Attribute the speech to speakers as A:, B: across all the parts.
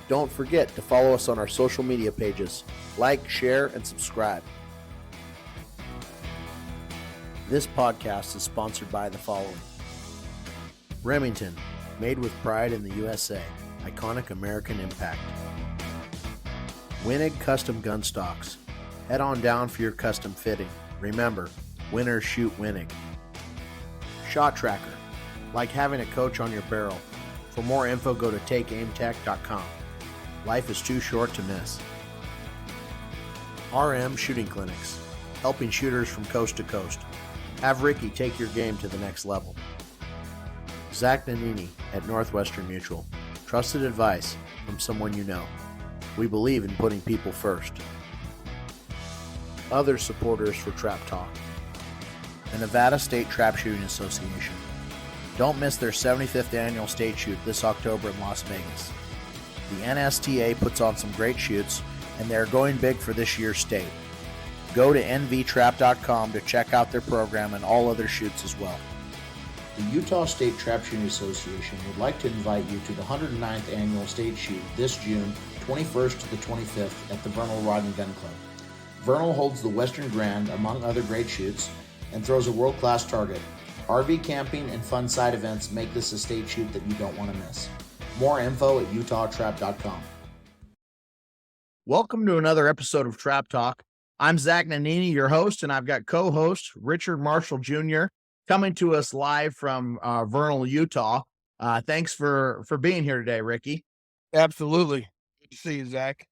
A: Don't forget to follow us on our social media pages. Like, share, and subscribe. This podcast is sponsored by the following. Remington, made with pride in the USA. Iconic American impact. Wenig custom gun stocks. Head on down for your custom fitting. Remember, winners shoot Wenig. Shot Tracker, like having a coach on your barrel. For more info, go to takeaimtech.com. Life is too short to miss. RM Shooting Clinics, helping shooters from coast to coast. Have Ricky take your game to the next level. Zach Nannini at Northwestern Mutual. Trusted advice from someone you know. We believe in putting people first. Other supporters for Trap Talk. The Nevada State Trapshooting Association. Don't miss their 75th annual state shoot this October in Las Vegas. The NSTA puts on some great shoots, and they're going big for this year's state. Go to nvtrap.com to check out their program and all other shoots as well. The Utah State Trapshooting Association would like to invite you to the 109th annual state shoot this June 21st to the 25th at the Vernal Rod and Gun Club. Vernal holds the Western Grand, among other great shoots, and throws a world-class target. RV camping and fun side events make this a state shoot that you don't want to miss. More info at utahtrap.com. Welcome to another episode of Trap Talk. I'm Zach Nannini, your host, and I've got co-host Richard Marshall Jr. coming to us live from Vernal, Utah. Thanks for being here today, Ricky.
B: Absolutely. Good to see you, Zach.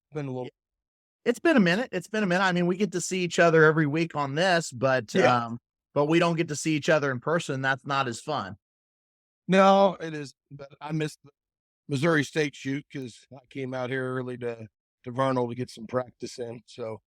A: It's been a minute. I mean, we get to see each other every week on this, but we don't get to see each other in person. That's not as fun.
B: No, it is. But I missed the Missouri State shoot because I came out here early to Vernal to get some practice in. So,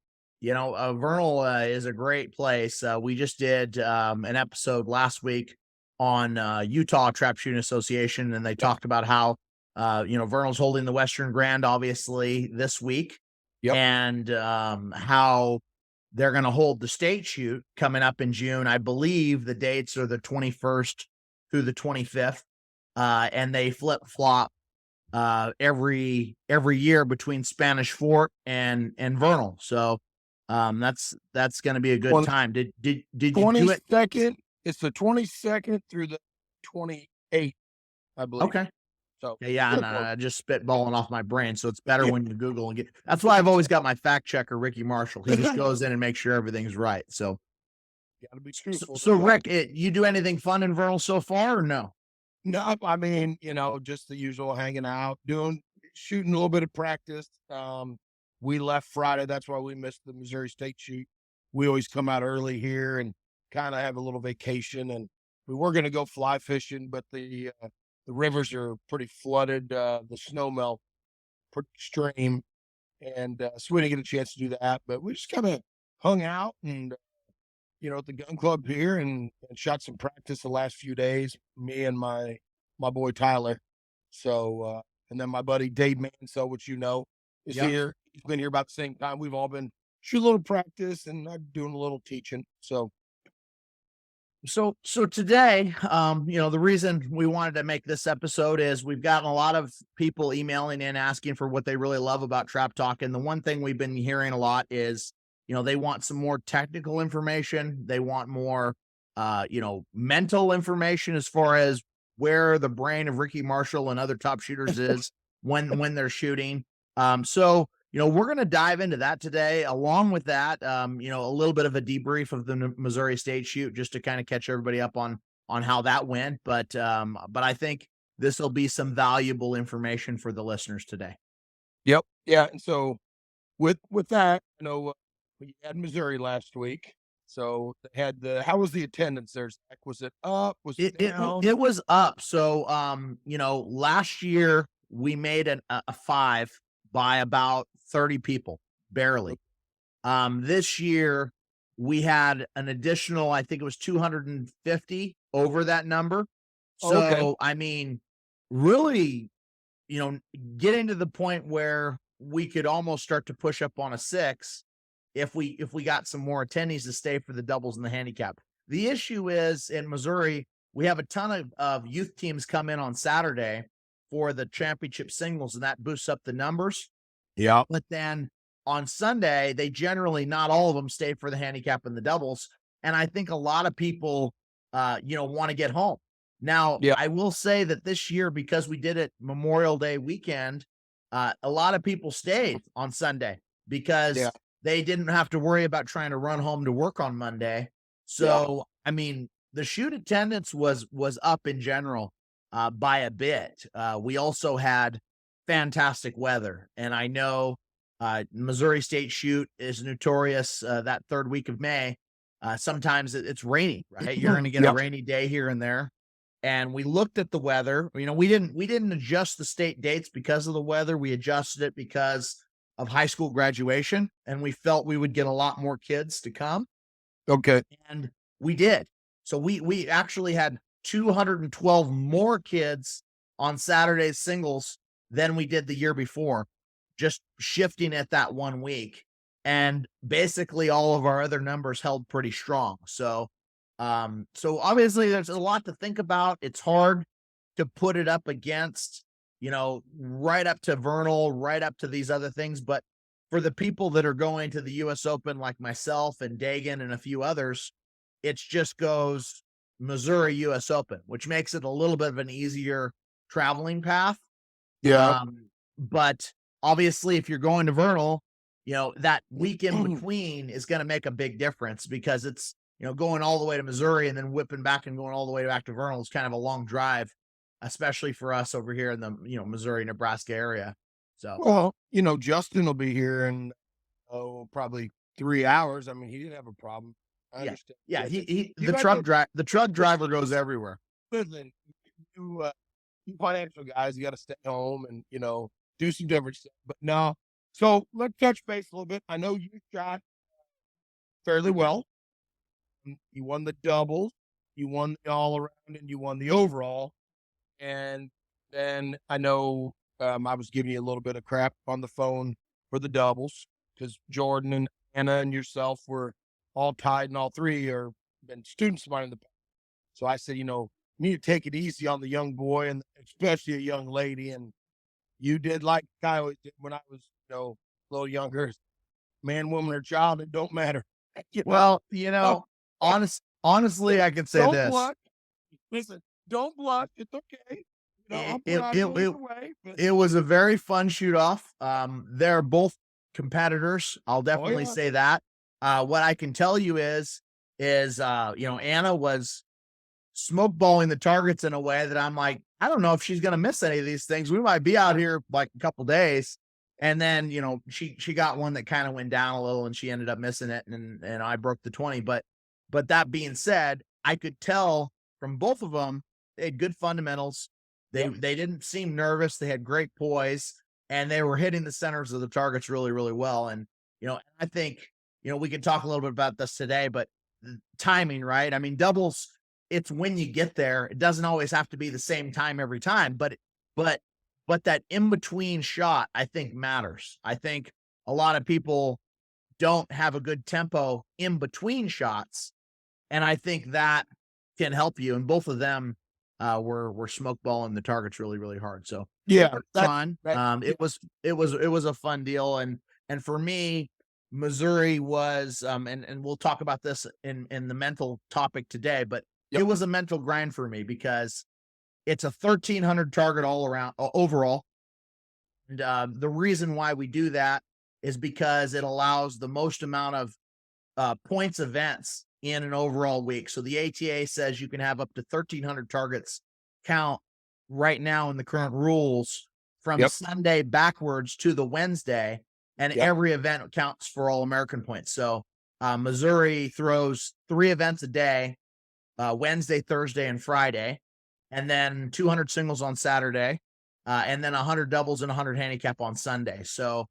A: Vernal is a great place. We just did an episode last week on Utah Trapshooting Association, and they talked about how Vernal's holding the Western Grand, obviously, this week.
B: Yep.
A: And how they're going to hold the state shoot coming up in June. I believe the dates are the 21st through the 25th, and they flip-flop every year between Spanish Fort and Vernal. So that's going to be a good time. Did you do it?
B: It's the 22nd through the 28th, I believe.
A: Okay.
B: So
A: I'm just spitballing off my brain, so it's better when you Google and get. That's why I've always got my fact checker, Ricky Marshall. He just goes in and makes sure everything's right. So,
B: gotta be truthful.
A: So Rick, you do anything fun in Vernal so far, or no?
B: No, I mean, just the usual, hanging out, shooting a little bit of practice. We left Friday. That's why we missed the Missouri State shoot. We always come out early here and kind of have a little vacation. And we were going to go fly fishing, but the rivers are pretty flooded. The snow melt pretty extreme. And so we didn't get a chance to do that. But we just kind of hung out and, at the gun club here and shot some practice the last few days, me and my boy Tyler. So, and then my buddy Dave Manso, which is here. He's been here about the same time. We've all been shooting a little practice and doing a little teaching. So
A: today, the reason we wanted to make this episode is we've gotten a lot of people emailing in asking for what they really love about Trap Talk. And the one thing we've been hearing a lot is, they want some more technical information. They want more, mental information as far as where the brain of Ricky Marshall and other top shooters is when they're shooting. We're going to dive into that today. Along with that, a little bit of a debrief of the Missouri State shoot, just to kind of catch everybody up on how that went. But I think this will be some valuable information for the listeners today.
B: Yep. Yeah. And so with that, we had Missouri last week. So they had how was the attendance there, Zach? Was it up? Was it down?
A: It was up. So, last year we made a 5 by about 30 people, barely. This year we had an additional, I think it was 250 over that number. So, okay. I mean, really, getting to the point where we could almost start to push up on a 6 if we got some more attendees to stay for the doubles and the handicap. The issue is in Missouri, we have a ton of youth teams come in on Saturday for the championship singles, and that boosts up the numbers.
B: Yeah.
A: But then on Sunday, they generally, not all of them, stay for the handicap and the doubles. And I think a lot of people, want to get home. Now,
B: Yeah.
A: I will say that this year, because we did it Memorial Day weekend, a lot of people stayed on Sunday because they didn't have to worry about trying to run home to work on Monday. So, I mean, the shoot attendance was up in general by a bit. We also had fantastic weather, and I know Missouri State Shoot is notorious that third week of May. Sometimes it's rainy, right? You're going to get a rainy day here and there. And we looked at the weather. We didn't adjust the state dates because of the weather. We adjusted it because of high school graduation, and we felt we would get a lot more kids to come.
B: Okay.
A: And we did. So we actually had 212 more kids on Saturday's singles than we did the year before, just shifting it that 1 week. And basically all of our other numbers held pretty strong. So obviously there's a lot to think about. It's hard to put it up against, right up to Vernal, right up to these other things. But for the people that are going to the US Open, like myself and Dagan and a few others, it just goes Missouri US Open, which makes it a little bit of an easier traveling path.
B: Yeah.
A: But obviously if you're going to Vernal, that week in between is going to make a big difference, because it's, going all the way to Missouri and then whipping back and going all the way back to Vernal is kind of a long drive, especially for us over here in the, Missouri, Nebraska area. So,
B: well, Justin will be here in probably 3 hours. I mean, he didn't have a problem. I understand.
A: Yeah, the truck driver goes everywhere.
B: Listen, you financial guys, you got to stay home and do some different stuff. But no, so let's touch base a little bit. I know you shot fairly well. You won the doubles, you won the all around, and you won the overall. And then I know I was giving you a little bit of crap on the phone for the doubles because Jordan and Anna and yourself were all tied, and all three are been students of mine in the past. So I said, you need to take it easy on the young boy, and especially a young lady. And you did like I always did when I was, a little younger. Man, woman, or child, it don't matter.
A: Well, honestly, I could say
B: don't
A: this.
B: Blush. Listen, don't blush. It's okay.
A: It was a very fun shoot off. They're both competitors. I'll definitely say that. What I can tell you is Anna was smoke balling the targets in a way that I'm like, I don't know if she's going to miss any of these things. We might be out here like a couple days. And then, she got one that kind of went down a little and she ended up missing it. And I broke the 20. But that being said, I could tell from both of them, they had good fundamentals. They didn't seem nervous. They had great poise, and they were hitting the centers of the targets really, really well. And, I think, we could talk a little bit about this today, but timing, right? I mean, doubles, it's when you get there. It doesn't always have to be the same time every time, but that in-between shot, I think, matters. I think a lot of people don't have a good tempo in between shots, and I think that can help you. And both of them were smoke balling the targets really, really hard. So fun. It was a fun deal, and for me, Missouri was and we'll talk about this in the mental topic today, but it was a mental grind for me because it's a 1,300 target all around overall. And the reason why we do that is because it allows the most amount of points events in an overall week. So the ATA says you can have up to 1,300 targets count right now in the current rules from Sunday backwards to the Wednesday, and every event counts for all American points. So Missouri throws 3 events a day, Wednesday, Thursday, and Friday, and then 200 singles on Saturday, and then 100 doubles and 100 handicap on Sunday. So,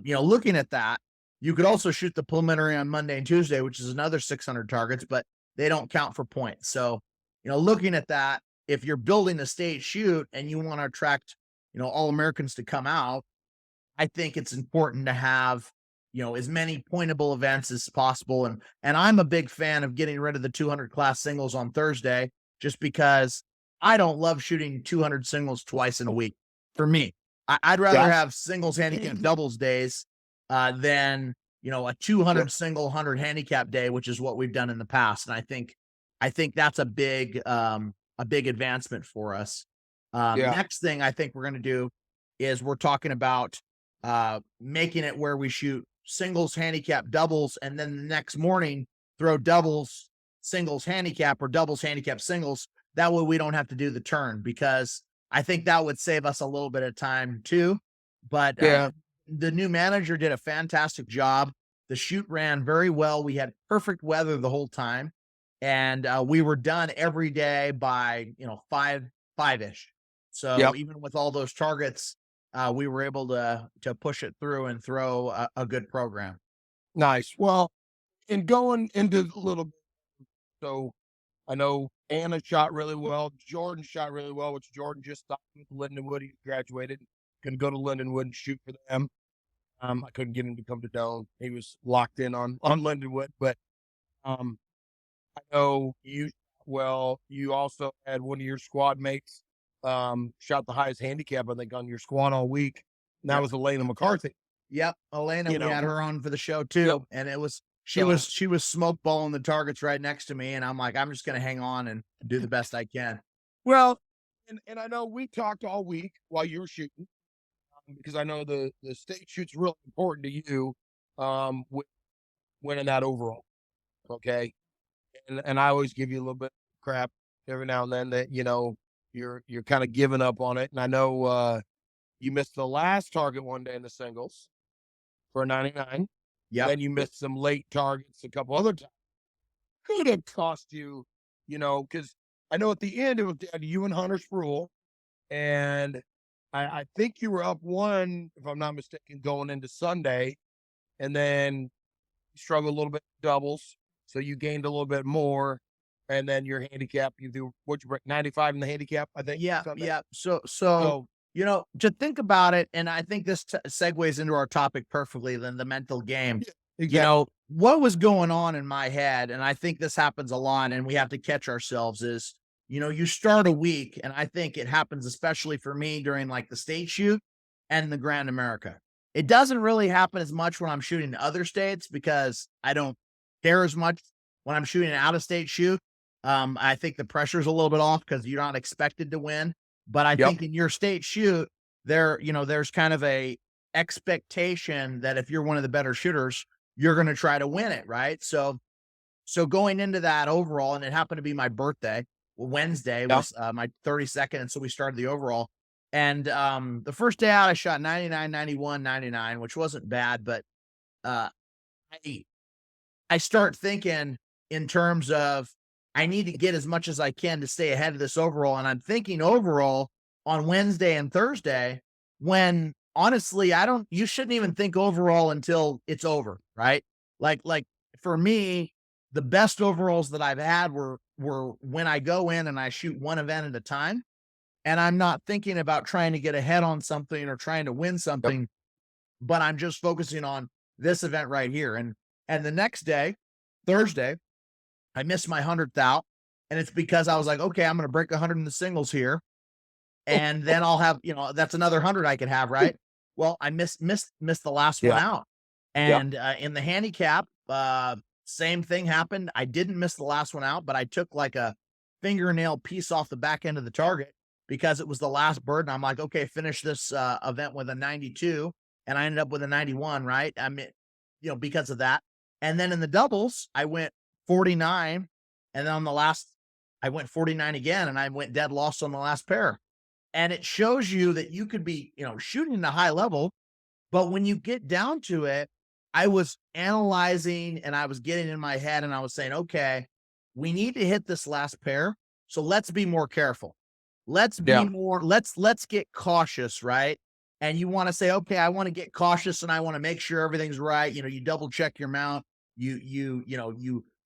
A: looking at that, you could also shoot the preliminary on Monday and Tuesday, which is another 600 targets, but they don't count for points. So, looking at that, if you're building a state shoot and you want to attract, all Americans to come out, I think it's important to have, as many pointable events as possible. And I'm a big fan of getting rid of the 200 class singles on Thursday, just because I don't love shooting 200 singles twice in a week. For me, I'd rather have singles handicap doubles days than, you know, a 200 single 100 handicap day, which is what we've done in the past. And I think that's a big advancement for us. Next thing I think we're going to do is we're talking about making it where we shoot singles handicap doubles, and then the next morning throw doubles singles handicap or doubles handicap singles. That way we don't have to do the turn, because I think that would save us a little bit of time too. But the new manager did a fantastic job. The shoot ran very well. We had perfect weather the whole time, and we were done every day by, you know, five-ish. So even with all those targets, we were able to push it through and throw a good program.
B: Nice. Well, in going into a little bit, so I know Anna shot really well. Jordan shot really well, which Jordan just stopped with Lindenwood. He graduated. Can go to Lindenwood and shoot for them. I couldn't get him to come to Dome. He was locked in on Lindenwood. But I know you well. You also had one of your squad mates shot the highest handicap, I think, on your squad all week. And that was Elena McCarthy.
A: Yep, Elena, we had her on for the show too, and it was she was smoke balling the targets right next to me, and I'm like, I'm just going to hang on and do the best I can.
B: Well, and I know we talked all week while you were shooting, because I know the state shoot's really important to you, with winning that overall. Okay, and I always give you a little bit of crap every now and then that, you know, you're kind of giving up on it, and I know you missed the last target one day in the singles for a 99.
A: Yeah.
B: Then you missed some late targets a couple other times. Could have cost you, you know, because I know at the end it was you and Hunter's rule, and I think you were up one, if I'm not mistaken, going into Sunday, and then you struggled a little bit with doubles, so you gained a little bit more, and then your handicap, you do, what'd you break, 95 in the handicap, I think?
A: Yeah,
B: Sunday?
A: yeah. So you know, to think about it, and I think this segues into our topic perfectly, then the mental game.
B: Exactly.
A: You know, what was going on in my head, and I think this happens a lot, and we have to catch ourselves, is, you know, you start a week, and I think it happens especially for me during like the state shoot and the Grand America. It doesn't really happen as much when I'm shooting in other states, because I don't care as much when I'm shooting an out-of-state shoot. I think the pressure's a little bit off because you're not expected to win. But I think in your state shoot, there's kind of a expectation that if you're one of the better shooters, you're going to try to win it, right? So going into that overall, and it happened to be my birthday, Wednesday was my 32nd, and so we started the overall. And the first day out, I shot 99, 91, 99, which wasn't bad, but I start thinking in terms of, I need to get as much as I can to stay ahead of this overall. And I'm thinking overall on Wednesday and Thursday, when honestly, you shouldn't even think overall until it's over, right? Like for me, the best overalls that I've had were when I go in and I shoot one event at a time, and I'm not thinking about trying to get ahead on something or trying to win something, but I'm just focusing on this event right here. And the next day, Thursday, I missed my 100th out, and it's because I was like, okay, I'm going to break 100 in the singles here, and then I'll have, you know, that's another 100 I could have, right? Well, I missed the last one out, and in the handicap, same thing happened. I didn't miss the last one out, but I took like a fingernail piece off the back end of the target because it was the last bird, and I'm like, okay, finish this event with a 92, and I ended up with a 91, right? I mean, you know, because of that. And then in the doubles, I went 49, and then on the last, I went 49 again, and I went dead lost on the last pair. And it shows you that you could be, you know, shooting at a high level, but when you get down to it, I was analyzing and I was getting in my head and I was saying, okay, we need to hit this last pair, so let's be more careful. Let's be more, let's get cautious, right? And you want to say, okay, I want to get cautious and I want to make sure everything's right. You know, you double check your mount. You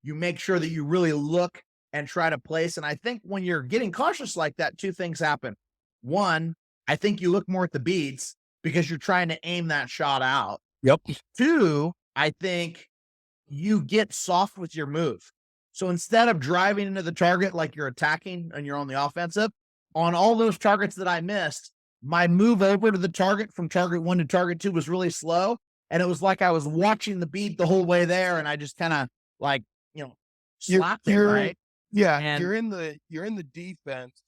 A: make sure that you really look and try to place. And I think when you're getting cautious like that, two things happen. One, I think you look more at the beads because you're trying to aim that shot out. Two, I think you get soft with your move. So instead of driving into the target like you're attacking and you're on the offensive, on all those targets that I missed, my move over to the target from target 1 to target 2 was really slow. And it was like I was watching the bead the whole way there. And I just kind of like, slapped it, right?
B: Yeah.
A: And
B: You're in the defense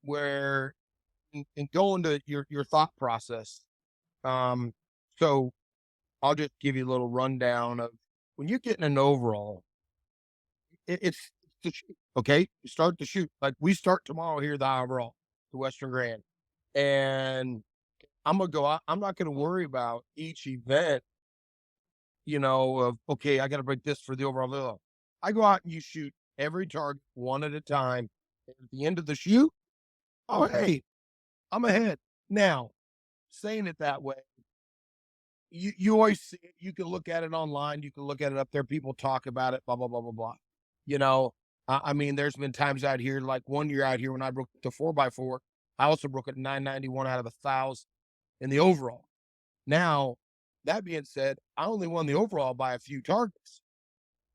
B: where and go into your thought process. So I'll just give you a little rundown of when you're getting an overall, it's the shoot. Okay. You start to shoot. Like we start tomorrow here, the overall, the Western Grand. And I'm gonna go out. I'm not gonna worry about each event, of okay, I gotta break this for the overall. I go out and you shoot every target one at a time. And at the end of the shoot, oh hey, I'm ahead. Now, saying it that way, you always see it. You can look at it online, you can look at it up there, people talk about it, blah, blah, blah, blah, blah. I mean, there's been times out here, like one year out here when I broke the 4x4, I also broke it 991 out of 1,000 in the overall. Now, that being said, I only won the overall by a few targets.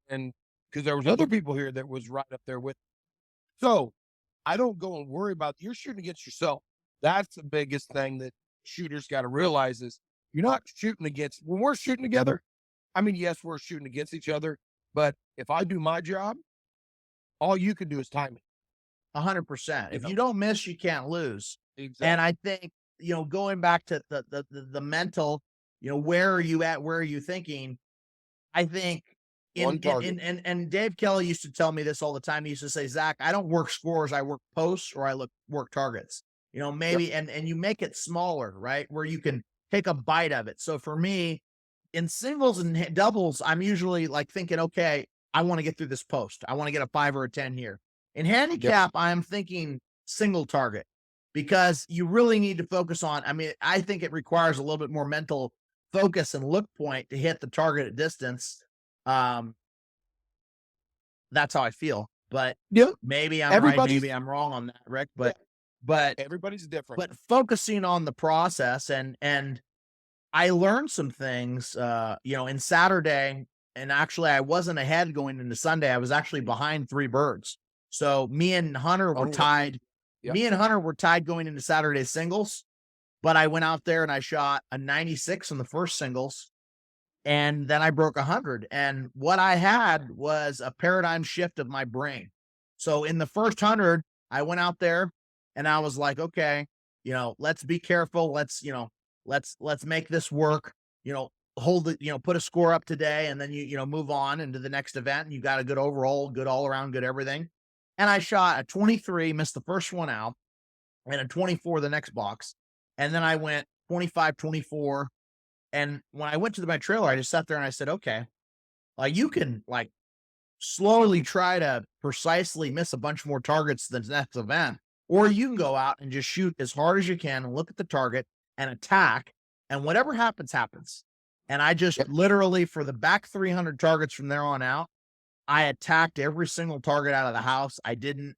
B: And because there was other people here that was right up there with me. So I don't go and worry about you're shooting against yourself. That's the biggest thing that shooters got to realize is you're not shooting against when we're shooting together. I mean, yes, we're shooting against each other, but if I do my job, all you can do is time it.
A: 100%. If you don't miss, you can't lose.
B: Exactly.
A: And I think, going back to the mental, where are you at? Where are you thinking? I think and Dave Kelly used to tell me this all the time. He used to say, Zach, I don't work scores. I work posts or I work targets, maybe, and you make it smaller, right? Where you can take a bite of it. So for me in singles and doubles, I'm usually like thinking, okay, I want to get through this post. I want to get a 5 or a 10 here. In handicap, I'm thinking single target because you really need to focus on, I think it requires a little bit more mental focus and look point to hit the target at distance. That's how I feel, but maybe I'm right, maybe I'm wrong on that, Rick, but
B: everybody's different,
A: but focusing on the process and I learned some things, in Saturday, and actually I wasn't ahead going into Sunday. I was actually behind 3 birds. So me and Hunter were tied. Yep. Me and Hunter were tied going into Saturday singles, but I went out there and I shot a 96 in the first singles. And then I broke 100. And what I had was a paradigm shift of my brain. So in the first 100, I went out there and I was like, okay, let's be careful. Let's make this work, hold it, put a score up today and then move on into the next event. And you got a good overall, good all around, good everything. And I shot a 23, missed the first one out, and a 24 the next box. And then I went 25, 24. And when I went to my trailer, I just sat there and I said, okay, you can slowly try to precisely miss a bunch more targets than the next event, or you can go out and just shoot as hard as you can and look at the target and attack, and whatever happens, happens. And I just literally for the back 300 targets from there on out, I attacked every single target out of the house. I didn't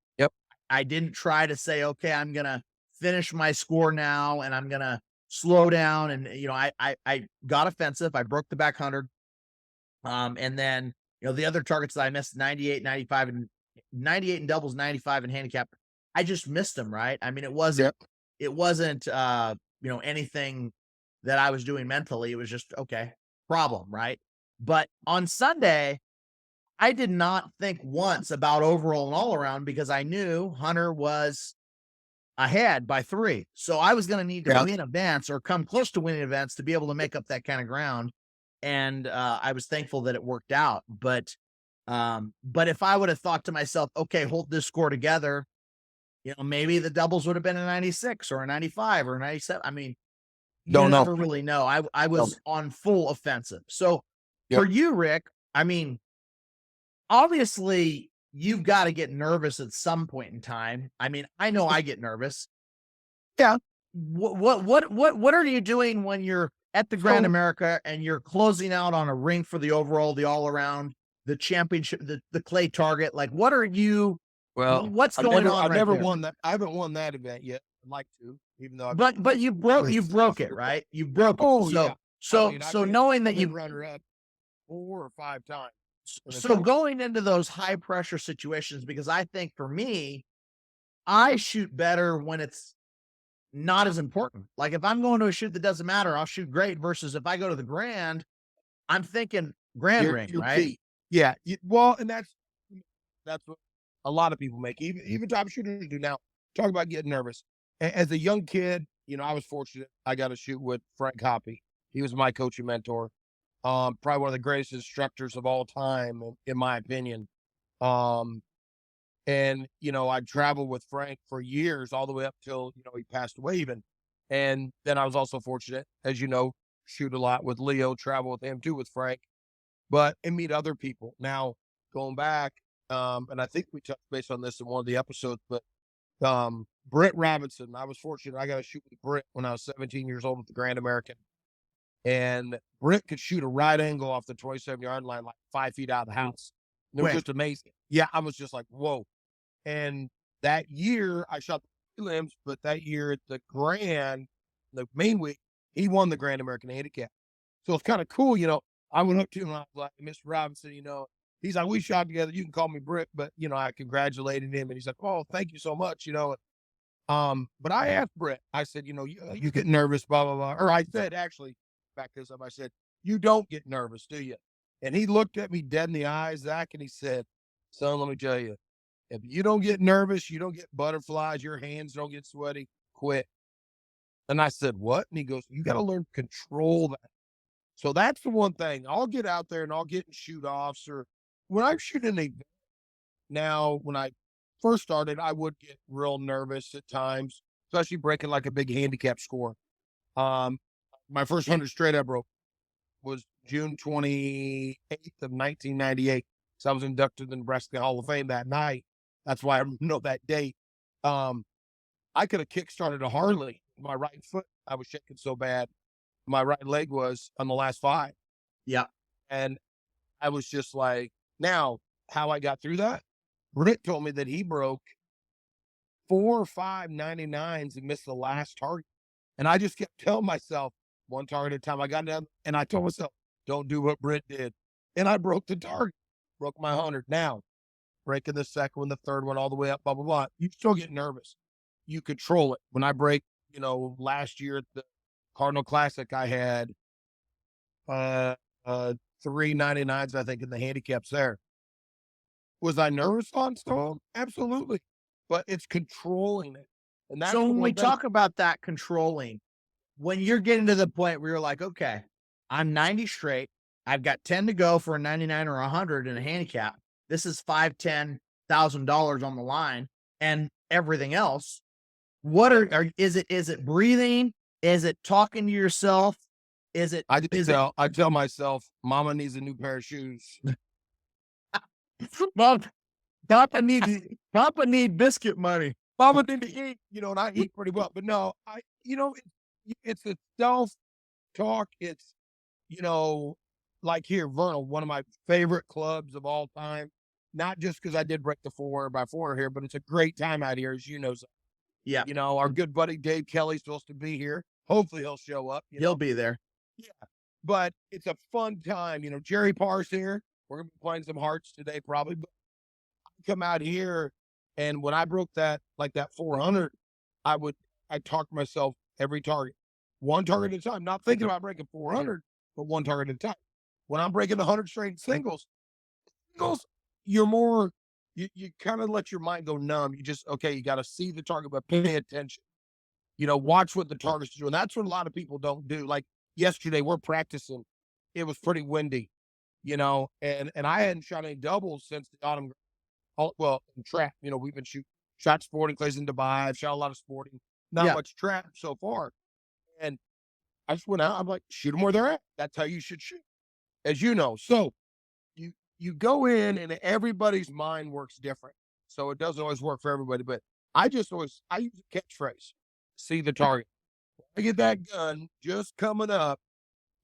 A: try to say, okay, I'm going to finish my score now and I'm going to slow down. And, I got offensive. I broke the back 100. And then, the other targets that I missed, 98, 95 and 98 in doubles, 95 in handicap. I just missed them. Right. I mean, it wasn't anything that I was doing mentally. It was just, okay, problem. Right. But on Sunday, I did not think once about overall and all around because I knew Hunter was ahead by 3. So I was going to need to win events or come close to winning events to be able to make up that kind of ground. And I was thankful that it worked out. But if I would have thought to myself, okay, hold this score together, maybe the doubles would have been a 96 or a 95 or a 97. I mean, you never really know. I was on full offensive. So for you, Rick, I mean, obviously you've got to get nervous at some point in time. I mean, I know I get nervous.
B: Yeah.
A: What are you doing when you're at the Grand America and you're closing out on a ring for the overall, the all around, the championship, the clay target? Like, what are you, what's going on?
B: I've never won that. I haven't won that event yet. I'd like to, even though
A: but you broke it, right? You broke it. So knowing that you
B: runner up 4 or 5 times.
A: So going into those high pressure situations, because I think for me, I shoot better when it's not as important. Like if I'm going to a shoot that doesn't matter, I'll shoot great versus if I go to the Grand, I'm thinking Grand ring,
B: Your
A: right?
B: key. Yeah. Well, and that's what a lot of people make. Even top shooters do now. Talk about getting nervous. As a young kid, I was fortunate. I got to shoot with Frank Hoppy. He was my coach and mentor. Probably one of the greatest instructors of all time, in my opinion. And I traveled with Frank for years, all the way up till he passed away even. And then I was also fortunate, as you know, shoot a lot with Leo, travel with him too with Frank, and meet other people. Now going back, and I think we touched base on this in one of the episodes, but Britt Robinson, I was fortunate. I got to shoot with Britt when I was 17 years old at the Grand American. And Britt could shoot a right angle off the 27-yard line, like 5 feet out of the house. And it was just amazing. Yeah, I was just like, whoa. And that year, I shot the prelims, but that year at the Grand, the main week, he won the Grand American Handicap. So it's kind of cool, I went up to him and I was like, Mr. Robinson, he's like, we shot together. You can call me Britt, but I congratulated him, and he's like, oh, thank you so much, But I asked Britt, I said, you get nervous, blah blah blah, or I said, actually, back this up, I said, you don't get nervous, do you? And he looked at me dead in the eyes, Zach, and he said, son, let me tell you, if you don't get nervous, you don't get butterflies, your hands don't get sweaty, quit. And I said, what? And he goes, you got to learn to control that. So that's the one thing. I'll get out there and I'll get in shoot offs, or when I'm shooting a now, when I first started, I would get real nervous at times, especially breaking like a big handicap score. My first 100 straight I broke was June 28th of 1998. So I was inducted in the Nebraska Hall of Fame that night. That's why I know that date. I could have kick-started a Harley. My right foot, I was shaking so bad. My right leg was on the last 5.
A: Yeah.
B: And I was just like, now, how I got through that? Britt told me that he broke 4 or 5 99s and missed the last target. And I just kept telling myself, one target at a time. I got down and I told myself, don't do what Britt did. And I broke the target, broke my 100. Now, breaking the second one, the third one, all the way up, blah, blah, blah. You still get nervous. You control it. When I break, last year at the Cardinal Classic, I had 3 99s, I think, in the handicaps there. Was I nervous on some? Absolutely. But it's controlling it. And that's
A: so when we talk about that controlling, when you're getting to the point where you're like, okay, I'm 90 straight, I've got 10 to go for a 99 or 100 in a handicap. This is $5,000-$10,000 on the line and everything else. What is it breathing? Is it talking to yourself?
B: I tell myself, mama needs a new pair of shoes.
A: Mom, Papa need biscuit money.
B: Mama didn't eat, and I eat pretty well. But no, it's a self-talk. It's, like here, Vernal, one of my favorite clubs of all time. Not just because I did break the 4x4 here, but it's a great time out here, as you know.
A: Yeah.
B: Our good buddy Dave Kelly's supposed to be here. Hopefully he'll show up.
A: He'll be there.
B: Yeah. But it's a fun time. Jerry Parr's here. We're going to be playing some hearts today, probably. But I come out here, and when I broke that 400, I talk to myself every target, one target at a time, not thinking about breaking 400, but one target at a time. When I'm breaking 100 straight singles, you're more, you kind of let your mind go numb. You just, okay, you got to see the target, but pay attention. Watch what the target's doing. That's what a lot of people don't do. Like yesterday, we're practicing. It was pretty windy, and I hadn't shot any doubles since the autumn. Well, in trap, we've been shot sporting clays in Dubai. I've shot a lot of sporting, not much trap so far. And I just went out. I'm like, shoot them where they're at. That's how you should shoot, as you know. So you go in, and everybody's mind works different. So it doesn't always work for everybody. But I use a catchphrase: see the target. I get that gun just coming up,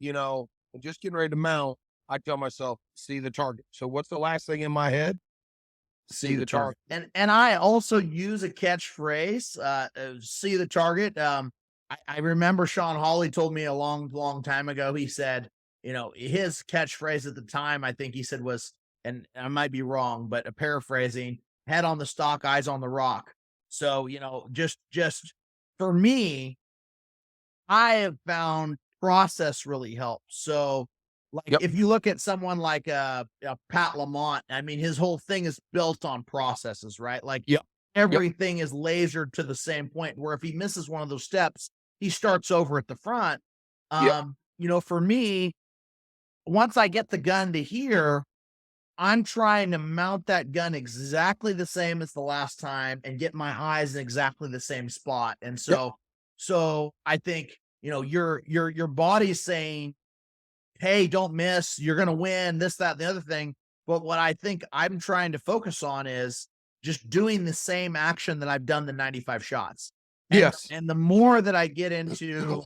B: and just getting ready to mount. I tell myself, see the target. So what's the last thing in my head? See the target.
A: And I also use a catchphrase, see the target. I remember Sean Hawley told me a long time ago, he said, his catchphrase at the time, I think he said was, and I might be wrong, but paraphrasing, head on the stock, eyes on the rock. So, just for me, I have found process really helps. So, like,
B: Yep.
A: if you look at someone like Pat Lamont, I mean, his whole thing is built on processes, right? Like,
B: Yep. Yep.
A: everything is lasered to the same point where if he misses one of those steps, he starts over at the front.
B: Yep.
A: For me, once I get the gun to here, I'm trying to mount that gun exactly the same as the last time and get my eyes in exactly the same spot. And
B: Yep.
A: so I think, your body's saying, hey, don't miss, you're gonna win, this, that, and the other thing. But what I think I'm trying to focus on is just doing the same action that I've done the 95 shots. And
B: Yes.
A: and the more that I get into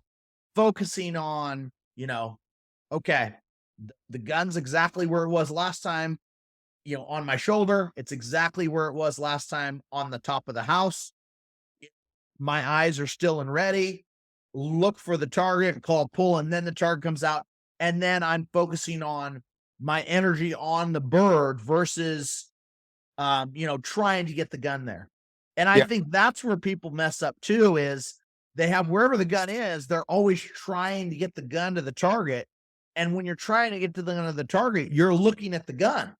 A: focusing on, okay, the gun's exactly where it was last time, on my shoulder. It's exactly where it was last time on the top of the house. My eyes are still and ready. Look for the target, call pull, and then the target comes out. And then I'm focusing on my energy on the bird versus, trying to get the gun there. And I
B: Yeah.
A: think that's where people mess up too, is they have wherever the gun is, they're always trying to get the gun to the target. And when you're trying to get to the gun of the target, you're looking at the gun.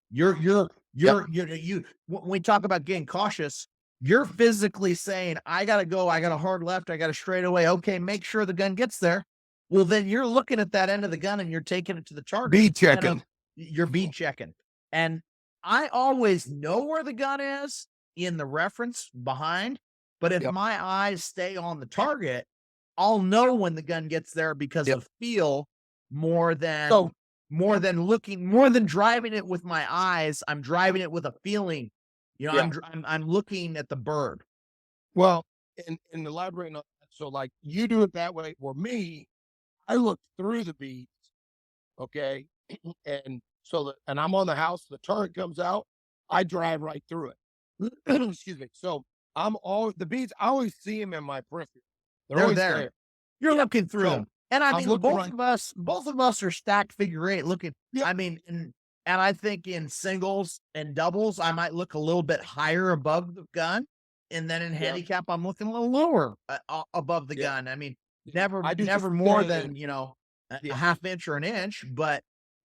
A: When we talk about getting cautious, you're physically saying, I gotta go, I got a hard left, I got a straight away. Okay, make sure the gun gets there. Well, then you're looking at that end of the gun and you're taking it to the target.
B: Bead checking.
A: You're bead checking. And I always know where the gun is in the reference behind, but if
B: Yep.
A: my eyes stay on the target, I'll know when the gun gets there because
B: Yep.
A: of feel more than
B: So
A: more than driving it with my eyes. I'm driving it with a feeling.
B: Yeah.
A: I'm looking at the bird.
B: well, and elaborating on that. So like you do it that way. For me, I look through the beads. Okay. And and I'm on the house, the turret comes out, I drive right through it. Excuse me. So I'm all the beads, I always see them in my periphery. They're
A: They're
B: always
A: there.
B: there.
A: You're
B: Yeah.
A: looking through
B: So
A: them. And I
B: I'm
A: mean,
B: looking
A: both of us are stacked figure eight looking.
B: Yeah.
A: I mean, and I think in singles and doubles, I might look a little bit higher above the gun. And then in
B: Yeah.
A: handicap, I'm looking a little lower above the
B: Yeah.
A: gun. I mean,
B: Yeah. I do
A: never
B: the
A: more
B: same.
A: than, a
B: Yeah.
A: half inch or an inch, but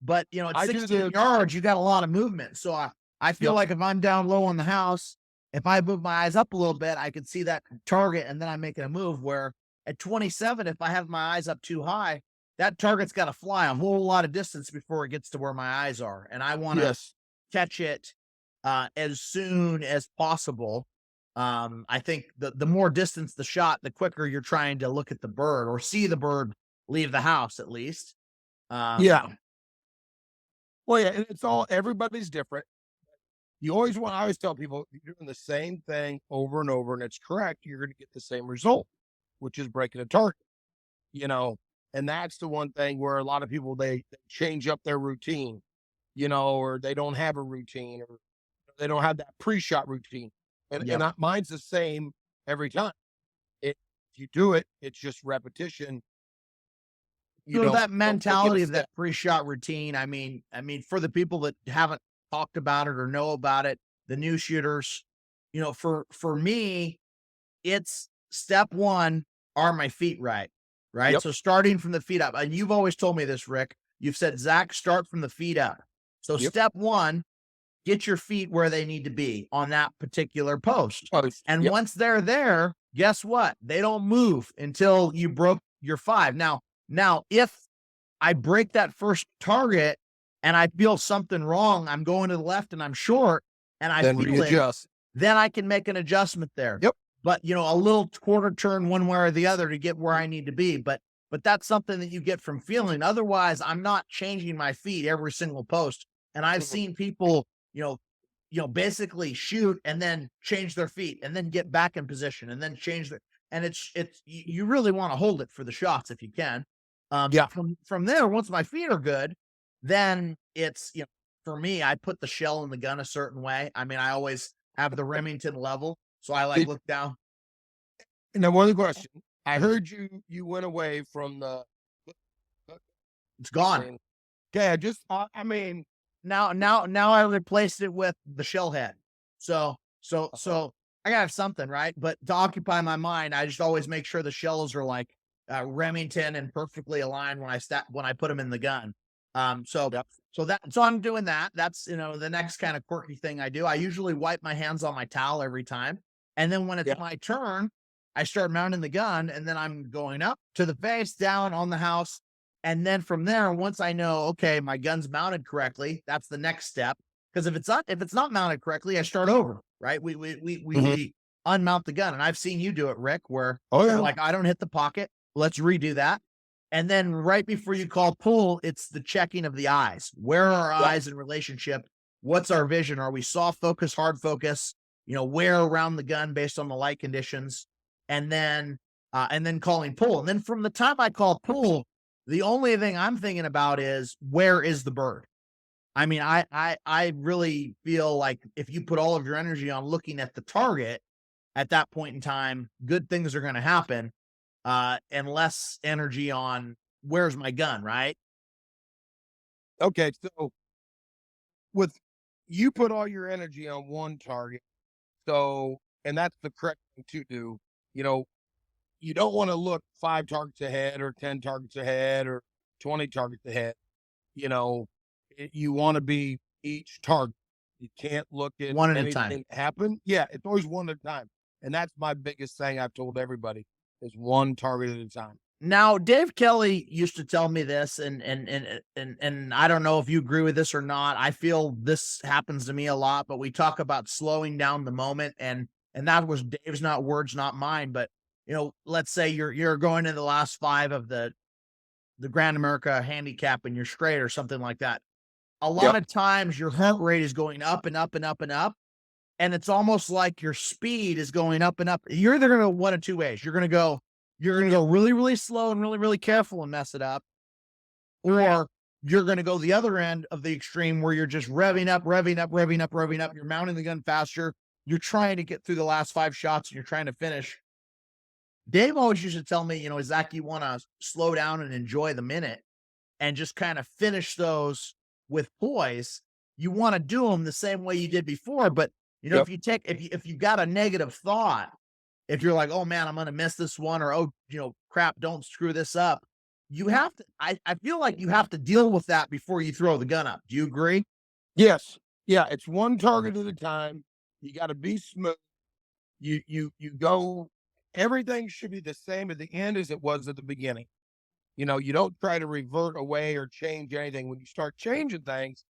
A: at
B: I do
A: 16
B: the
A: yards, you got a lot of movement. So I feel
B: Yep.
A: like if I'm down low on the house, if I move my eyes up a little bit, I can see that target and then I'm making a move. Where at 27, if I have my eyes up too high, that target's got to fly a whole lot of distance before it gets to where my eyes are. And I want to
B: Yes.
A: catch it as soon as possible. I think the more distance the shot, the quicker you're trying to look at the bird or see the bird leave the house, at least.
B: Yeah. Well, yeah, and it's all everybody's different. I always tell people you're doing the same thing over and over, and it's correct. You're going to get the same result, which is breaking a target, you know, and that's the one thing where a lot of people, they change up their routine, or they don't have a routine or they don't have that pre-shot routine.
A: Yep.
B: Mine's the same every time. If you do it, it's just repetition.
A: So that
B: Don't forget a
A: mentality of
B: step.
A: that pre-shot routine, I mean, for the people that haven't talked about it or know about it, the new shooters, for me, it's step one, are my feet right? Right.
B: Yep.
A: So starting from the feet up, and you've always told me this, Rick. You've said, Zach, start from the feet up. So
B: Yep.
A: step one, get your feet where they need to be on that particular post.
B: Post.
A: And
B: Yep.
A: once they're there, guess what? They don't move until you broke your 5. Now, if I break that first target and I feel something wrong, I'm going to the left and I'm short and I
B: Then
A: feel it,
B: readjust.
A: then I can make an adjustment there.
B: Yep.
A: But, a little quarter turn one way or the other to get where I need to be. But that's something that you get from feeling. Otherwise, I'm not changing my feet every single post. And I've
B: Mhm.
A: seen people, basically shoot and then change their feet and then get back in position and then change their, and it's you really want to hold it for the shots if you can.
B: Yeah.
A: From there, once my feet are good, then it's, for me, I put the shell in the gun a certain way. I mean, I always have the Remington level, so I
B: Did-
A: look down.
B: And then one other question. I heard you went away from the
A: It's gone.
B: thing. Okay, I just I mean,
A: Now I replaced it with the shell head. So I gotta have something, right? But to occupy my mind, I just always make sure the shells are like Remington and perfectly aligned when I put them in the gun. So
B: Yep.
A: so I'm doing that. That's the next kind of quirky thing I do. I usually wipe my hands on my towel every time, and then when it's
B: Yeah.
A: my turn, I start mounting the gun, and then I'm going up to the face, down on the house, and then from there, once I know, okay, my gun's mounted correctly, that's the next step. Because if it's not mounted correctly, I start over, right? We unmount the gun, and I've seen you do it, Rick, where
B: Oh
A: you're
B: yeah.
A: like, I don't hit the pocket. Let's redo that. And then right before you call pull, it's the checking of the eyes. Where are our
B: Yep.
A: eyes in relationship? What's our vision? Are we soft focus, hard focus? Where around the gun based on the light conditions, and then calling pull. And then from the time I call pull, the only thing I'm thinking about is where is the bird? I mean, I really feel like if you put all of your energy on looking at the target at that point in time, good things are going to happen, and less energy on where's my gun, right?
B: Okay. So with you put all your energy on one target. So, and that's the correct thing to do. You know, you don't want to look 5 targets ahead or 10 targets ahead or 20 targets ahead. You know, you want to be each target. You can't look at
A: One at a time.
B: anything happen. Yeah, it's always one at a time. And that's my biggest thing I've told everybody is one target at a time.
A: Now, Dave Kelly used to tell me this, and I don't know if you agree with this or not. I feel this happens to me a lot, but we talk about slowing down the moment, and that was Dave's not words, not mine. But let's say you're going in the last 5 of the Grand America handicap and you're straight or something like that. A lot
B: Yep.
A: of times your heart rate is going up and up and up and up. And it's almost like your speed is going up and up. You're either going to go one of two ways. You're going to go really, really slow and really, really careful and mess it up. Or you're going to go the other end of the extreme where you're just revving up, revving up, revving up, revving up. You're mounting the gun faster. You're trying to get through the last 5 shots and you're trying to finish. Dave always used to tell me, Zach, you want to slow down and enjoy the minute and just kind of finish those with poise. You want to do them the same way you did before, but
B: Yep.
A: if you got a negative thought, if you're like, oh man, I'm going to miss this one, or, oh, crap, don't screw this up. You have to, I feel like you have to deal with that before you throw the gun up. Do you agree?
B: Yes. Yeah. It's one target at a time. You got to be smooth. You go, everything should be the same at the end as it was at the beginning. You don't try to revert away or change anything. When you start changing things,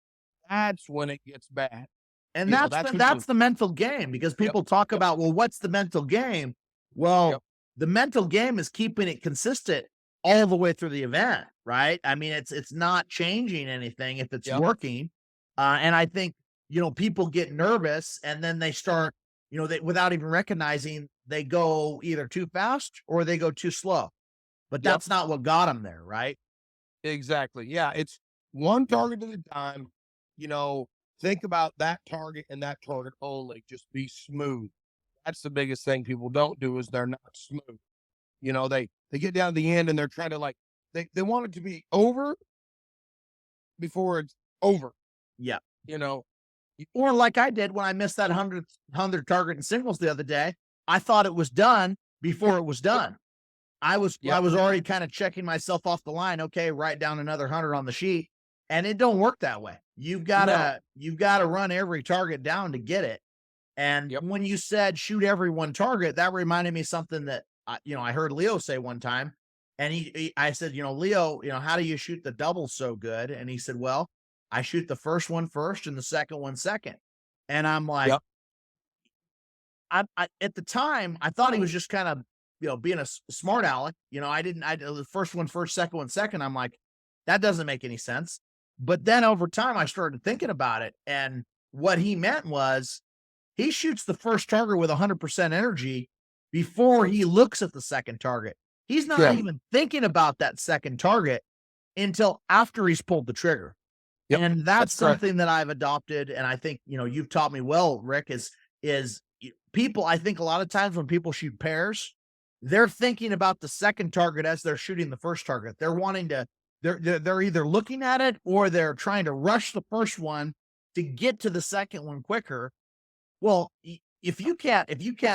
B: that's when it gets bad.
A: And that's the mental game, because people talk about, well, what's the mental game? Well, the mental game is keeping it consistent all the way through the event, right? I mean, it's not changing anything if it's working. And I think, people get nervous and then they start, without even recognizing, they go either too fast or they go too slow. But that's not what got them there, right?
B: Exactly. Yeah. It's one target at a time. Think about that target and that target only. Just be smooth. That's the biggest thing people don't do is they're not smooth. They get down to the end and they're trying to they want it to be over before it's over.
A: Yeah.
B: Or
A: like I did when I missed that 100 target in singles the other day. I thought it was done before it was done. I was already kind of checking myself off the line. Okay, write down another 100 on the sheet, and it don't work that way. You've got to run every target down to get it. And when you said shoot every one target, that reminded me of something that I heard Leo say one time. And I said, Leo, how do you shoot the double so good? And he said, well, I shoot the first one first and the second one second. And I'm like, I at the time I thought he was just kind of being a smart aleck. The first one first, second one second. I'm like, that doesn't make any sense. But then over time I started thinking about it, and what he meant was he shoots the first target with 100% energy before he looks at the second target. He's not even thinking about that second target until after he's pulled the trigger. And that's something that I've adopted. And I think, you've taught me well, Rick, is people, I think a lot of times when people shoot pairs, they're thinking about the second target as they're shooting the first target. They're wanting to, they're either looking at it or they're trying to rush the first one to get to the second one quicker. Well, if you can't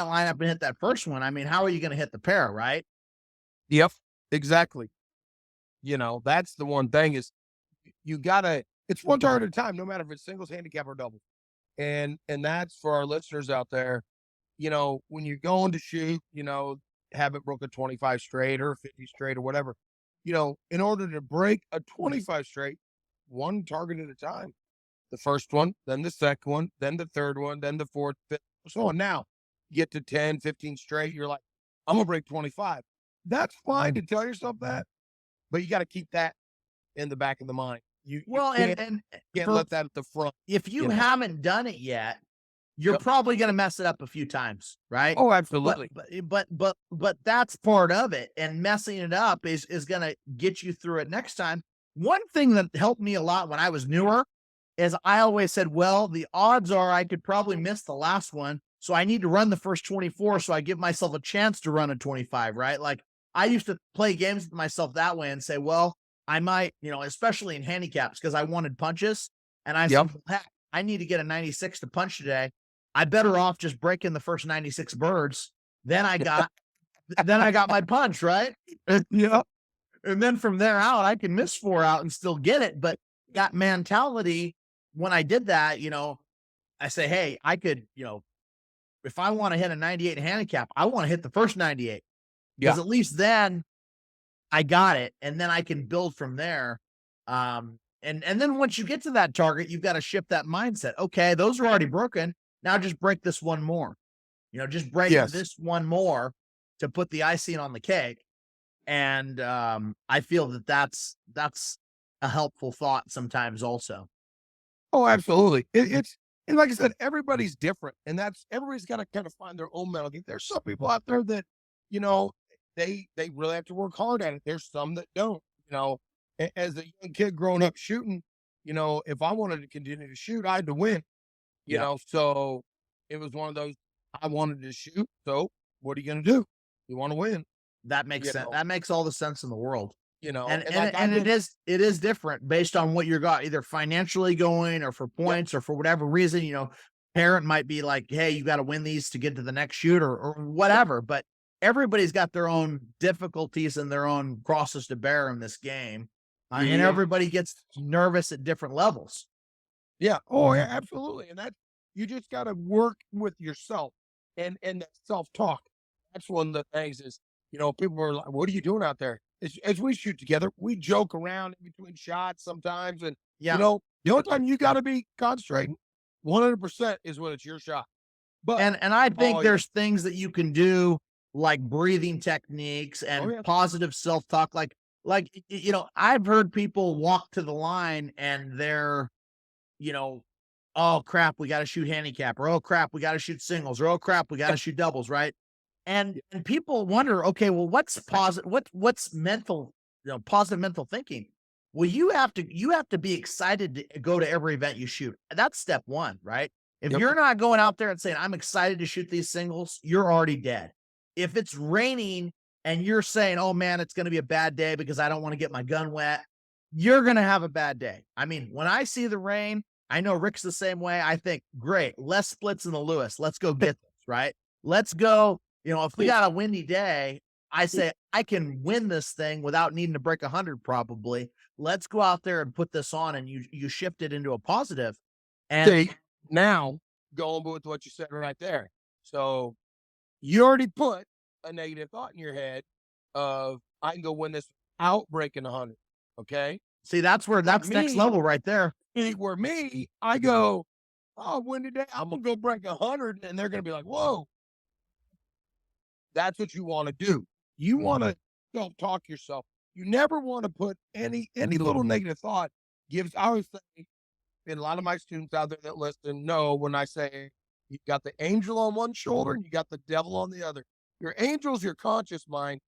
A: line up and hit that first one, I mean, how are you going to hit the pair, right?
B: Yep, exactly. That's the one thing is you gotta. It's one target at a time, no matter if it's singles, handicap, or double. And that's for our listeners out there. When you're going to shoot, haven't broke a 25 straight or 50 straight or whatever. In order to break a 25 straight, one target at a time. The first one, then the second one, then the third one, then the fourth, fifth, so on. Now, you get to 10, 15 straight, you're like, I'm going to break 25. That's fine to tell yourself that, but you got to keep that in the back of the mind. You can't let that at the front.
A: If you haven't done it yet, you're probably going to mess it up a few times, right?
B: Oh, absolutely.
A: But that's part of it. And messing it up is going to get you through it next time. One thing that helped me a lot when I was newer is I always said, well, the odds are I could probably miss the last one. So I need to run the first 24. So I give myself a chance to run a 25, right? Like I used to play games with myself that way and say, well, I might, especially in handicaps, because I wanted punches. And I said, heck, I need to get a 96 to punch today. I better off just breaking the first 96 birds. Then I got my punch, right?
B: Yeah.
A: And then from there out, I can miss 4 out and still get it. But that mentality, when I did that, I say, hey, I could, if I want to hit a 98 handicap, I want to hit the first 98. Because at least then I got it. And then I can build from there. And then once you get to that target, you've got to shift that mindset. Okay, those are already broken. Now just break this one more. Just break this one more to put the icing on the cake. And I feel that that's a helpful thought sometimes also.
B: Oh, absolutely. It's and like I said, everybody's different, and everybody's got to kind of find their own mental game. There's some people out there that they really have to work hard at it. There's some that don't. As a young kid growing up shooting, if I wanted to continue to shoot, I had to win. So it was one of those. I wanted to shoot. So what are you going to do? You want to win.
A: That makes sense. That makes all the sense in the world.
B: And
A: it is different based on what you're got, either financially going or for points or for whatever reason. Parent might be like, hey, you got to win these to get to the next shoot or whatever. But everybody's got their own difficulties and their own crosses to bear in this game. And everybody gets nervous at different levels.
B: Yeah. Oh, yeah, absolutely. And you just got to work with yourself and that self-talk. That's one of the things is, people are like, what are you doing out there? As we shoot together, we joke around in between shots sometimes. And, the only time you got to be concentrating 100% is when it's your shot. But
A: and I think there's things that you can do like breathing techniques and positive self-talk. Like, I've heard people walk to the line and they're, oh crap, we got to shoot handicap, or oh crap, we got to shoot singles, or oh crap, we got to shoot doubles, right? And people wonder, okay, well, what's positive? What's mental, positive mental thinking? Well, you have to be excited to go to every event you shoot. That's step one, right? If you're not going out there and saying, I'm excited to shoot these singles, you're already dead. If it's raining and you're saying, oh man, it's going to be a bad day because I don't want to get my gun wet, you're going to have a bad day. I mean, when I see the rain, I know Rick's the same way. I think, great, less splits in the Lewis. Let's go get this, right? Let's go. If we got a windy day, I say I can win this thing without needing to break 100 probably. Let's go out there and put this on, and you shift it into a positive. And
B: now going with what you said right there. So you already put a negative thought in your head of I can go win this without breaking 100. Okay.
A: See, that's next level right there.
B: Where me, I go, oh, win today. I'm going to go break 100. And they're going to be like, whoa. That's what you want to do. You want to self-talk yourself. You never want to put any little negative thought I always say, and a lot of my students out there that listen know when I say you got the angel on one shoulder and you got the devil on the other. Your angel's your conscious mind.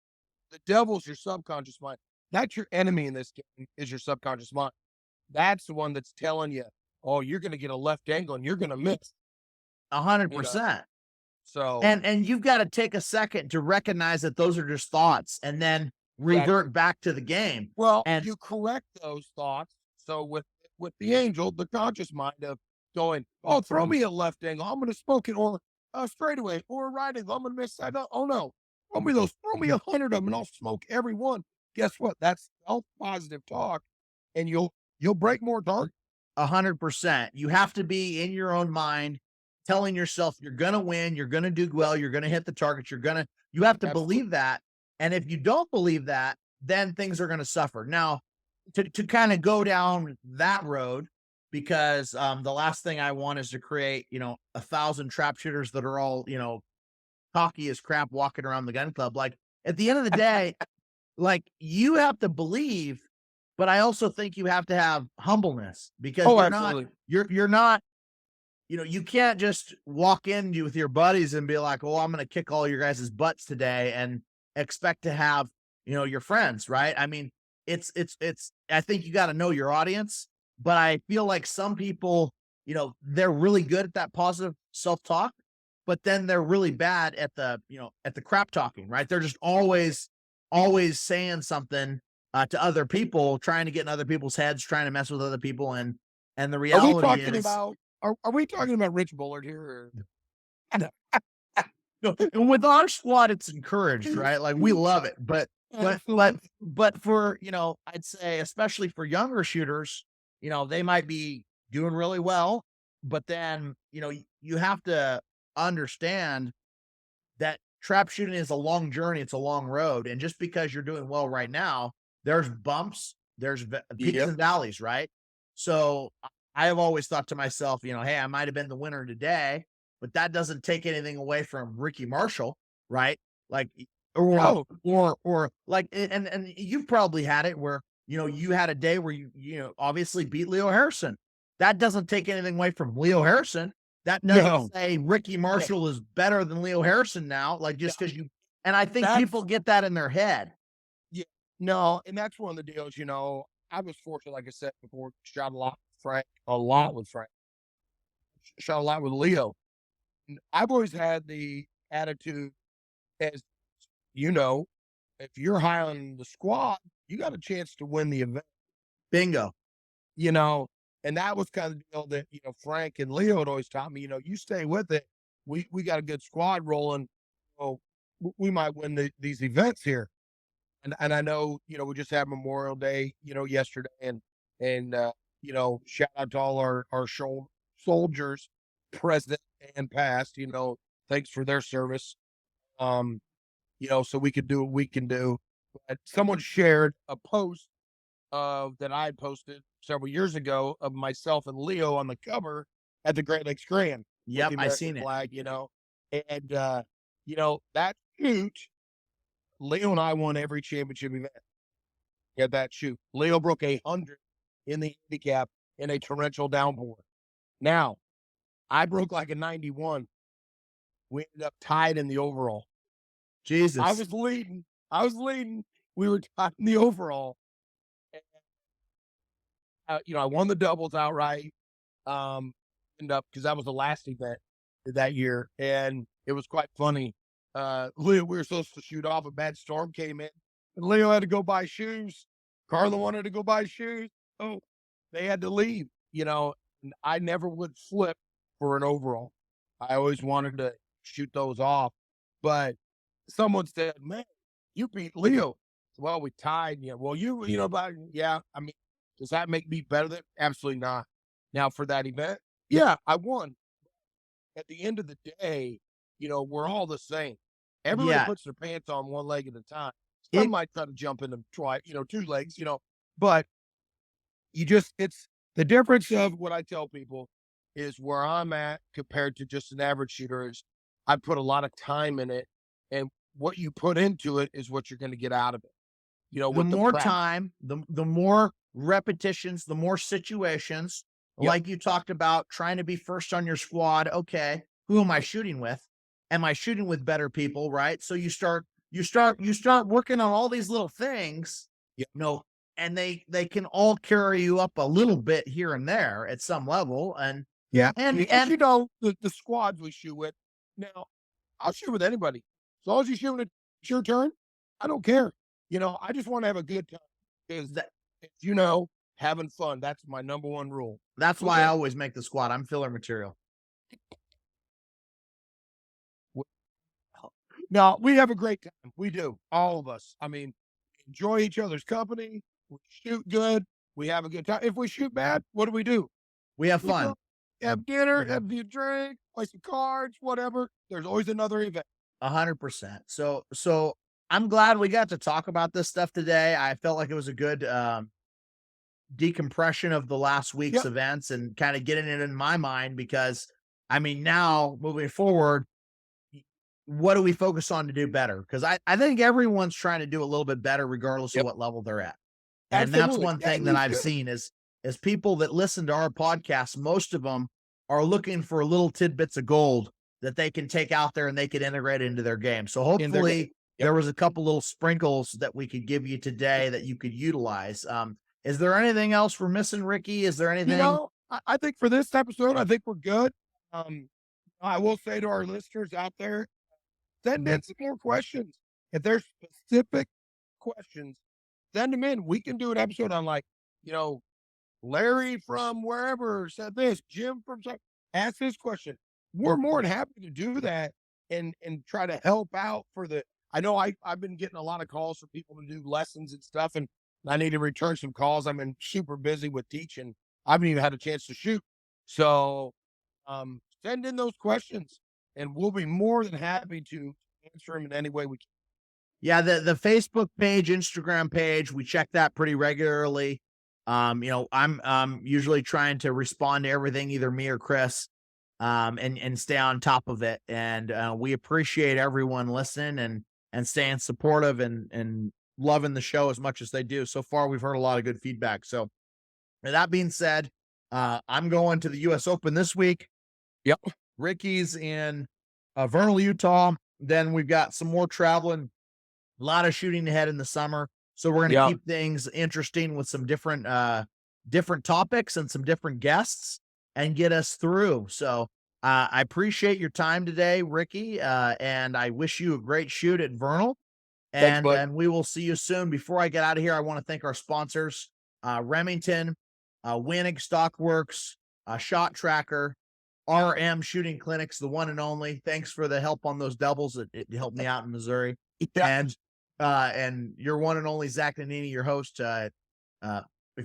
B: The devil's your subconscious mind. That's your enemy in this game, is your subconscious mind. That's the one that's telling you, oh, you're going to get a left angle and you're going to miss.
A: 100%.
B: So,
A: and you've got to take a second to recognize that those are just thoughts and then revert back to the game.
B: Well, and you correct those thoughts. So with the angel, the conscious mind of going, oh, throw me a left angle, I'm going to smoke it, or straightaway or right angle. I'm going to miss that. Oh no, throw me 100 of them and I'll smoke every one. Guess what? That's positive talk and you'll break more targets.
A: 100%. You have to be in your own mind, telling yourself you're going to win, you're going to do well, you're going to hit the targets, you have to
B: Absolutely.
A: believe that. And if you don't believe that, then things are going to suffer. Now, to kind of go down that road, because the last thing I want is to create, 1,000 trap shooters that are all, cocky as crap walking around the gun club. Like at the end of the day, like you have to believe, but I also think you have to have humbleness because
B: Absolutely.
A: you're not, you can't just walk in with your buddies and be like, "Oh, I'm going to kick all your guys' butts today," and expect to have, your friends, right? I mean, it's. I think you got to know your audience, but I feel like some people, they're really good at that positive self-talk, but then they're really bad at the crap talking, right? They're just always saying something to other people, trying to get in other people's heads, trying to mess with other people, and the reality is.
B: Are we talking about Rich Bullard here? Or?
A: No, and with our squad, it's encouraged, right? Like we love it, but for I'd say especially for younger shooters, they might be doing really well, but then you have to understand that trap shooting is a long journey, it's a long road, and just because you're doing well right now, there's bumps, there's peaks and valleys, right? So I have always thought to myself, hey, I might have been the winner today, but that doesn't take anything away from Ricky Marshall, right? Like, or like, and you've probably had it where you had a day where you obviously beat Leo Harrison. That doesn't take anything away from Leo Harrison. That doesn't say Ricky Marshall is better than Leo Harrison now, like just because and I think people get that in their head.
B: Yeah, no, and that's one of the deals, I was fortunate, like I said before, shot a lot with Frank, shot a lot with Leo. I've always had the attitude as, if you're high on the squad, you got a chance to win the event.
A: Bingo.
B: And that was kind of the deal that, Frank and Leo had always taught me, you stay with it. We got a good squad rolling. Oh, we might win these events here. And I know, we just had Memorial Day, yesterday and shout out to all our soldiers, present and past, thanks for their service. So we could do what we can do. But someone shared a post that I had posted several years ago of myself and Leo on the cover at the Great Lakes Grand.
A: Yep, I seen
B: flag, and that shoot, Leo and I won every championship event at that shoot. Leo broke 100 in the handicap in a torrential downpour. Now, I broke like a 91. We ended up tied in the overall.
A: Jesus.
B: I was leading. We were tied in the overall. I won the doubles outright. End up because that was the last event that year, and it was quite funny. Leo, we were supposed to shoot off. A bad storm came in, and Leo had to go buy shoes. Carla wanted to go buy shoes. Oh, they had to leave. And I never would flip for an overall. I always wanted to shoot those off, but someone said, "Man, you beat Leo." Well, we tied. Yeah. Well, yeah. I mean, does that make me better than? Absolutely not. Now for that event, yeah, I won. At the end of the day, we're all the same. Everybody puts their pants on one leg at a time. Some might try to jump into two legs, but it's the difference of what I tell people is where I'm at compared to just an average shooter is I put a lot of time in it, and what you put into it is what you're going to get out of it.
A: The more time, the more repetitions, the more situations, like you talked about, trying to be first on your squad. Okay, who am I shooting with? Am I shooting with better people? Right. So you start working on all these little things, and they can all carry you up a little bit here and there at some level. And
B: and the squads we shoot with now, I'll shoot with anybody as long as you shoot it. It's your turn. I don't care. I just want to have a good time because having fun. That's my number one rule.
A: That's why I always make the squad. I'm filler material.
B: No, we have a great time. We do, all of us. I mean, enjoy each other's company. We shoot good. We have a good time. If we shoot bad, what do?
A: We have
B: We
A: fun.
B: go have dinner, have a few drinks, play some cards, whatever. There's always another event.
A: 100%. So I'm glad we got to talk about this stuff today. I felt like it was a good decompression of the last week's
B: Yep.
A: events and kind of getting it in my mind because I mean, now moving forward, what do we focus on to do better? Because I think everyone's trying to do a little bit better regardless of
B: Yep.
A: what level they're at. And that's
B: Absolutely.
A: one
B: Yeah,
A: thing
B: you
A: that I've
B: should.
A: seen is people that listen to our podcast, most of them are looking for little tidbits of gold that they can take out there and they can integrate into their game. So
B: In their game.
A: hopefully
B: Yep.
A: there was a couple little sprinkles that we could give you today that you could utilize. Is there anything else we're missing, Ricky? Is there
B: You
A: anything?
B: know, I think for this episode, I think we're good. I will say to our listeners out there, send in some more questions. If there's specific questions, send them in. We can do an episode on like, Larry from wherever said this, Jim from ask this question. We're more than happy to do that and try to help out for the. I know I've been getting a lot of calls for people to do lessons and stuff, and I need to return some calls. I've been super busy with teaching. I haven't even had a chance to shoot. So send in those questions and we'll be more than happy to answer them in any way we can.
A: Yeah, the Facebook page, Instagram page, we check that pretty regularly. I'm usually trying to respond to everything, either me or Chris, and stay on top of it. And we appreciate everyone listening and staying supportive and loving the show as much as they do. So far, we've heard a lot of good feedback. So, with that being said, I'm going to the U.S. Open this week.
B: Yep.
A: Ricky's in Vernal, Utah. Then we've got some more traveling, a lot of shooting ahead in the summer. So we're going to keep things interesting with some different topics and some different guests and get us through. So I appreciate your time today, Ricky, and I wish you a great shoot at Vernal. And we will see you soon. Before I get out of here, I want to thank our sponsors, Remington, Wenig Stockworks, Shot Tracker, RM Shooting Clinics, the one and only. Thanks for the help on those doubles. It helped me out in Missouri. Yeah. And your one and only Zach Nannini, your host. If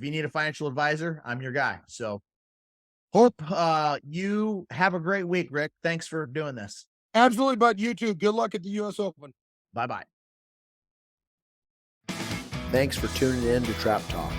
A: you need a financial advisor, I'm your guy. So hope you have a great week, Rick. Thanks for doing this.
B: Absolutely, bud. You too. Good luck at the U.S. Open.
A: Bye-bye.
C: Thanks for tuning in to Trap Talk.